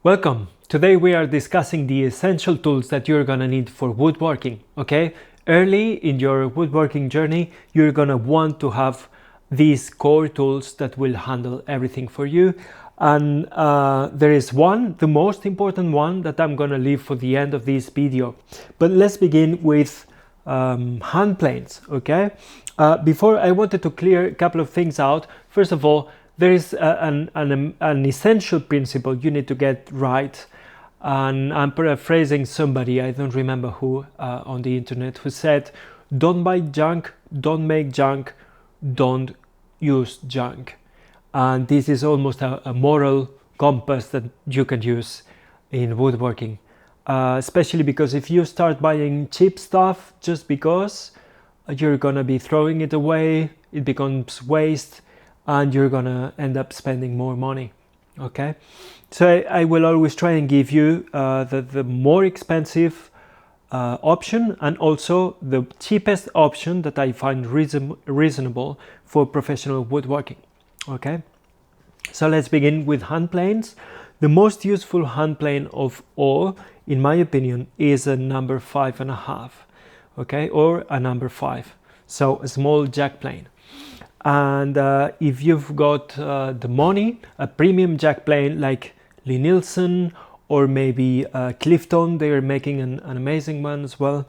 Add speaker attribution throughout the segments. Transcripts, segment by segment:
Speaker 1: Welcome! Today we are discussing the essential tools that you're gonna need for woodworking, okay? Early in your woodworking journey, you're gonna want to have these core tools that will handle everything for you. And there is one, the most important one, that I'm gonna leave for the end of this video. But let's begin with hand planes, okay? Before, I wanted to clear a couple of things out. First of all, there is an essential principle you need to get right, and I'm paraphrasing somebody, I don't remember who, on the internet, who said, don't buy junk, don't make junk, don't use junk. And this is almost a moral compass that you can use in woodworking, especially because if you start buying cheap stuff just because, you're gonna be throwing it away, it becomes waste, and you're gonna end up spending more money. Okay, so I will always try and give you the more expensive option, and also the cheapest option that I find reasonable for professional woodworking. Okay, so let's begin with hand planes. The most useful hand plane of all, in my opinion, is a number 5.5, okay, or a number 5, so a small jack plane. And if you've got the money, a premium jack plane like LIE-NIELSEN or maybe CLIFTON, they are making an amazing one as well.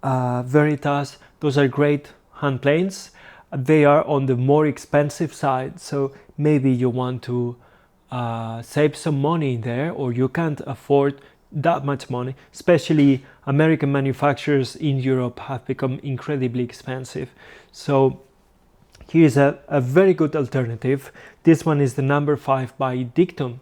Speaker 1: VERITAS, those are great hand planes. They are on the more expensive side, so maybe you want to save some money in there, or you can't afford that much money. Especially American manufacturers in Europe have become incredibly expensive. So here's a very good alternative. This one is the number 5 by DICTUM,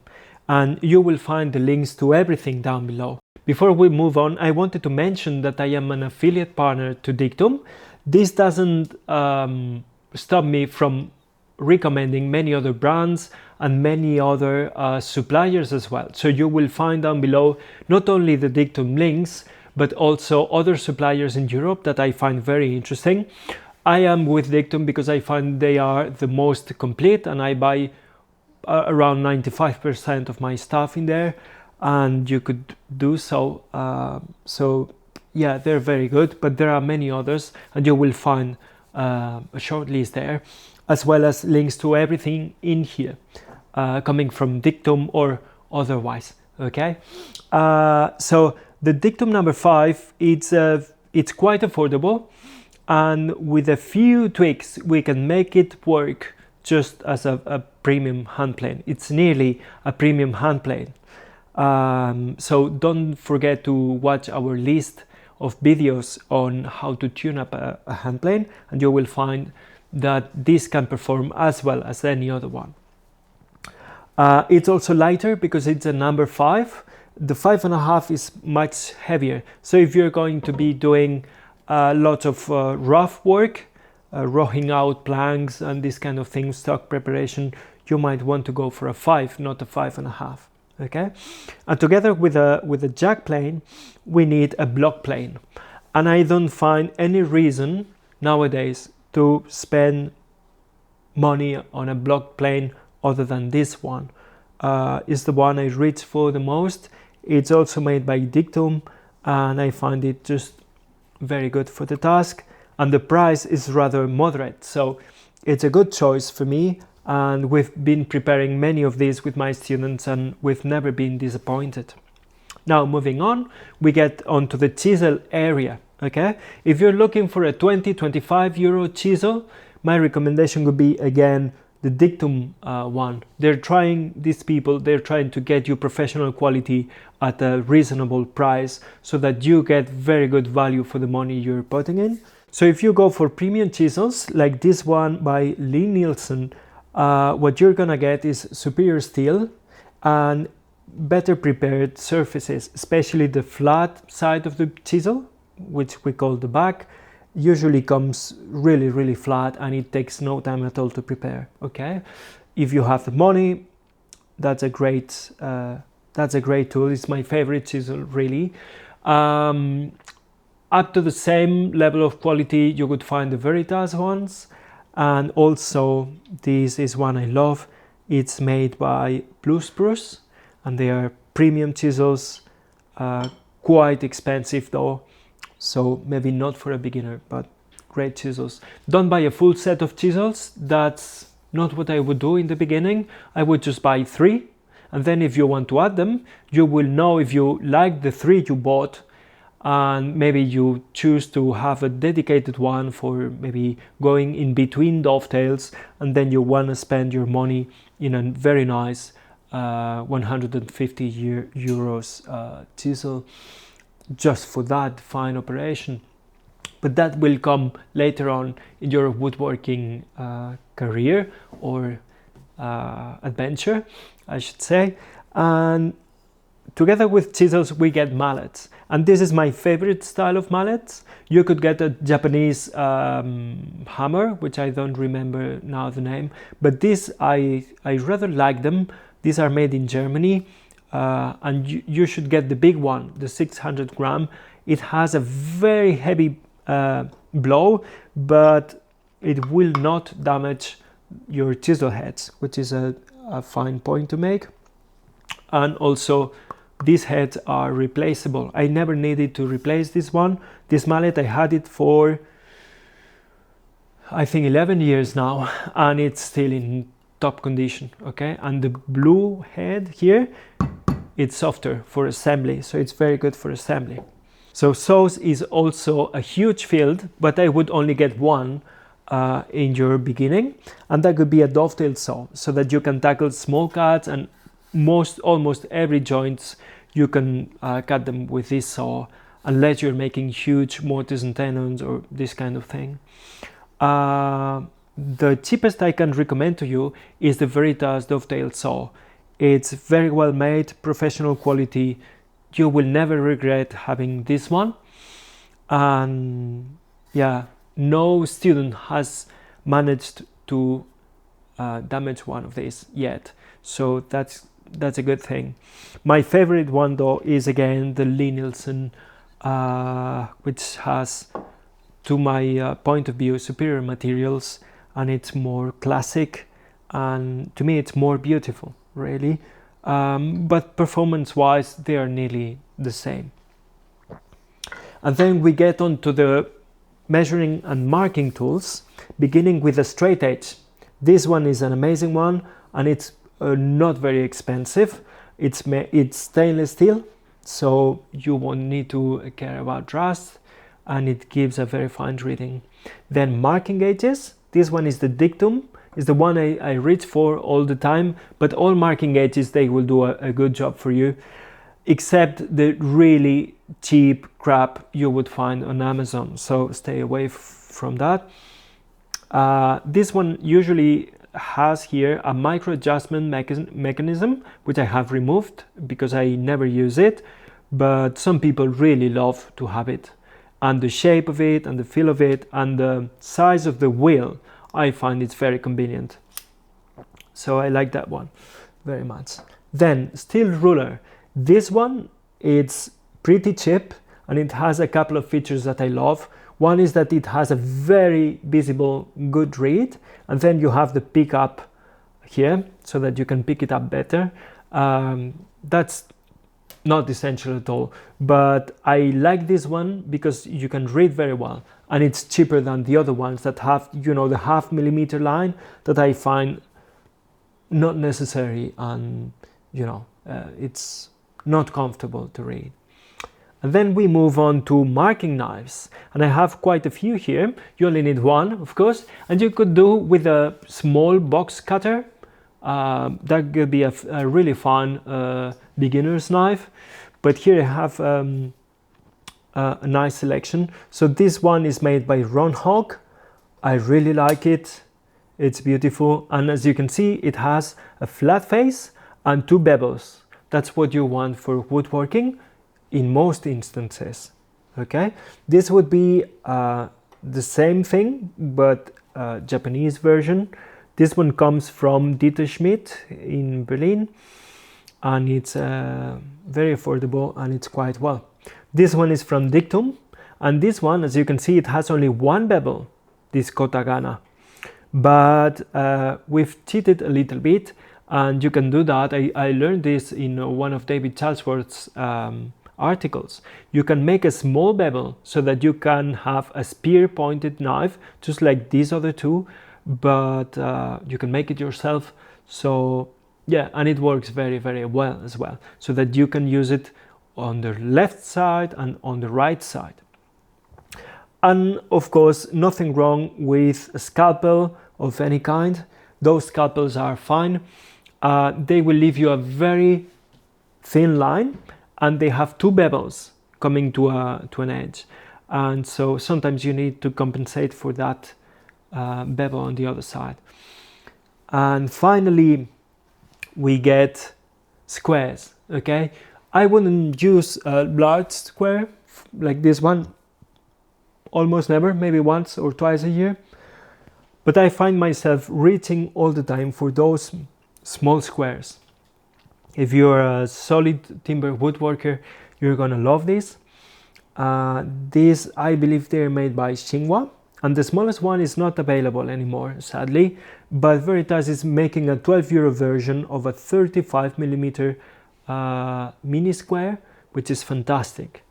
Speaker 1: and you will find the links to everything down below. Before we move on, I wanted to mention that I am an affiliate partner to DICTUM. This doesn't stop me from recommending many other brands and many other suppliers as well. So you will find down below not only the DICTUM links, but also other suppliers in Europe that I find very interesting. I am with DICTUM because I find they are the most complete, and I buy around 95% of my stuff in there, and you could do so. So yeah, they're very good, but there are many others, and you will find a short list there, as well as links to everything in here, coming from DICTUM or otherwise, okay? So the DICTUM number 5, it's quite affordable, and with a few tweaks we can make it work just as a premium hand plane. It's nearly a premium hand plane. So don't forget to watch our list of videos on how to tune up a hand plane, and you will find that this can perform as well as any other one. It's also lighter because it's a number 5. The 5.5 is much heavier, so if you're going to be doing lots of rough work, roughing out planks and this kind of thing, stock preparation, you might want to go for a 5, not a 5.5. Okay, and together with a jack plane, we need a block plane, and I don't find any reason nowadays to spend money on a block plane other than this one. It's the one I reach for the most. It's also made by DICTUM, and I find it just very good for the task, and the price is rather moderate, so it's a good choice for me. And we've been preparing many of these with my students, and we've never been disappointed. Now moving on, we get onto the chisel area. Okay, if you're looking for a 20-25 euro chisel, my recommendation would be again the DICTUM one. They're trying to get you professional quality at a reasonable price, so that you get very good value for the money you're putting in. So if you go for premium chisels like this one by LIE-NIELSEN, what you're gonna get is superior steel and better prepared surfaces, especially the flat side of the chisel, which we call the back, usually comes really flat, and it takes no time at all to prepare. Okay, if you have the money, that's a great tool. It's my favorite chisel, really. Up to the same level of quality you would find the VERITAS ones, and also this is one I love. It's made by SPRUCE, and they are premium chisels, quite expensive though, so maybe not for a beginner, but great chisels. Don't buy a full set of chisels. That's not what I would do in the beginning. I would just buy 3, and then if you want to add them, you will know if you like the 3 you bought, and maybe you choose to have a dedicated one for maybe going in between dovetails, and then you want to spend your money in a very nice 150 euros chisel just for that fine operation. But that will come later on in your woodworking career or adventure, I should say. And together with chisels we get mallets, and this is my favorite style of mallets. You could get a Japanese hammer, which I don't remember now the name, but this I rather like them. These are made in Germany, and you should get the big one, the 600 gram. It has a very heavy blow, but it will not damage your chisel heads, which is a fine point to make. And also these heads are replaceable. I never needed to replace this one. This mallet, I had it for I think 11 years now, and it's still in top condition. Okay, and the blue head here, it's softer for assembly, so it's very good for assembly. So saws is also a huge field, but I would only get one in your beginning, and that could be a dovetail saw, so that you can tackle small cuts, and almost every joints you can cut them with this saw, unless you're making huge mortise and tenons or this kind of thing. The cheapest I can recommend to you is the VERITAS dovetail saw. It's very well made, professional quality. You will never regret having this one. And yeah, no student has managed to damage one of these yet, so that's a good thing. My favorite one though is again the LIE-NIELSEN, which has, to my point of view, superior materials, and it's more classic, and to me it's more beautiful, really. But performance wise they are nearly the same. And then we get on to the measuring and marking tools, beginning with a straight edge. This one is an amazing one, and it's not very expensive. It's stainless steel, so you won't need to care about rust, and it gives a very fine reading. Then marking gauges. This one is the DICTUM, is the one I reach for all the time, but all marking gauges, they will do a good job for you, except the really cheap crap you would find on Amazon, so stay away from that. This one usually has here a micro adjustment mechanism, which I have removed because I never use it, but some people really love to have it. And the shape of it and the feel of it and the size of the wheel, I find it's very convenient, so I like that one very much. Then steel ruler. This one, it's pretty cheap, and it has a couple of features that I love. One is that it has a very visible good read, and then you have the pickup here so that you can pick it up better. That's not essential at all, but I like this one because you can read very well, and it's cheaper than the other ones that have, you know, the 0.5 millimeter line that I find not necessary, and you know, it's not comfortable to read. And then we move on to marking knives, and I have quite a few here. You only need one, of course, and you could do with a small box cutter. That could be a really fun beginner's knife, but here I have a nice selection. So this one is made by HOCK. I really like it. It's beautiful, and as you can see, it has a flat face and 2 bevels. That's what you want for woodworking in most instances. Okay, this would be the same thing, but Japanese version. This one comes from Schmidt in Berlin, and it's very affordable, and it's quite well. This one is from DICTUM, and this one, as you can see, it has only 1 bevel, this KOTAGANA. But we've cheated a little bit, and you can do that. I learned this in one of David Charlesworth's articles. You can make a small bevel so that you can have a spear pointed knife just like these other two, but you can make it yourself. So yeah, and it works very, very well as well, so that you can use it on the left side and on the right side. And of course, nothing wrong with a scalpel of any kind. Those scalpels are fine. They will leave you a very thin line, and they have two bevels coming to an edge, and so sometimes you need to compensate for that bevel on the other side. And finally, we get squares. Okay, I wouldn't use a large square like this one, almost never, maybe once or twice a year, but I find myself reaching all the time for those small squares. If you're a solid timber woodworker, you're gonna love this. These, I believe they're made by SHINWA, and the smallest one is not available anymore, sadly, but Veritas is making a 12 € version of a 35mm mini square, which is fantastic.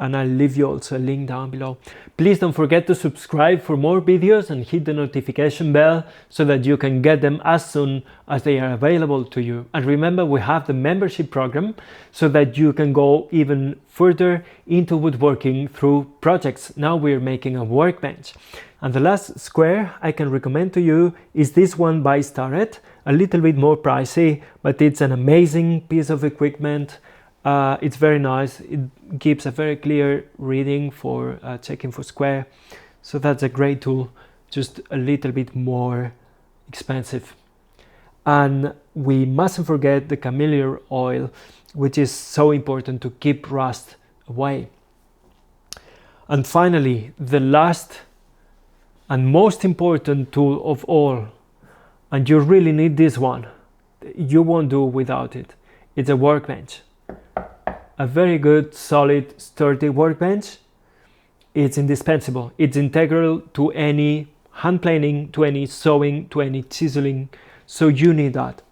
Speaker 1: And I'll leave you also a link down below. Please don't forget to subscribe for more videos and hit the notification bell so that you can get them as soon as they are available to you. And remember, we have the membership program so that you can go even further into woodworking through projects. Now we're making a workbench. And the last square I can recommend to you is this one by STARRET. A little bit more pricey, but it's an amazing piece of equipment. It's very nice. It gives a very clear reading for checking for square, so that's a great tool, just a little bit more expensive. And we mustn't forget the CAMELIA oil, which is so important to keep rust away. And finally, the last and most important tool of all, and you really need this one, you won't do without it. It's a workbench. A very good, solid, sturdy workbench. It's indispensable. It's integral to any hand planing, to any sewing, to any chiseling. So you need that.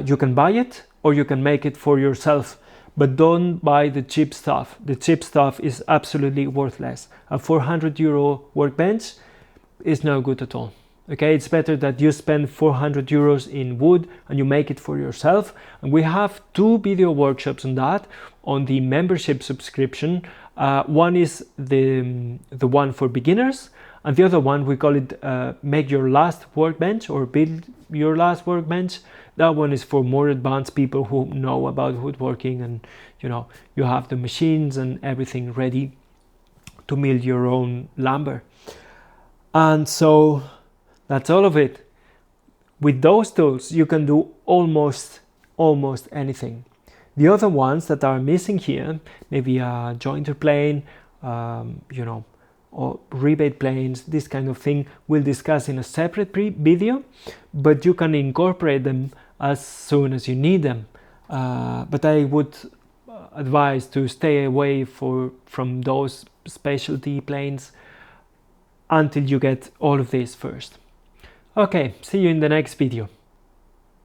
Speaker 1: You can buy it or you can make it for yourself, but don't buy the cheap stuff. The cheap stuff is absolutely worthless. A 400 € workbench is no good at all. Okay, it's better that you spend 400 € in wood and you make it for yourself. And we have 2 video workshops on that on the membership subscription. One is the one for beginners, and the other one, we call it Make Your Last Workbench or Build Your Last Workbench. That one is for more advanced people who know about woodworking, and you have the machines and everything ready to mill your own lumber. And so that's all of it. With those tools, you can do almost anything. The other ones that are missing here, maybe a jointer plane, or rebate planes, this kind of thing, we'll discuss in a separate video, but you can incorporate them as soon as you need them. But I would advise to stay away from those specialty planes until you get all of this first. Okay, see you in the next video.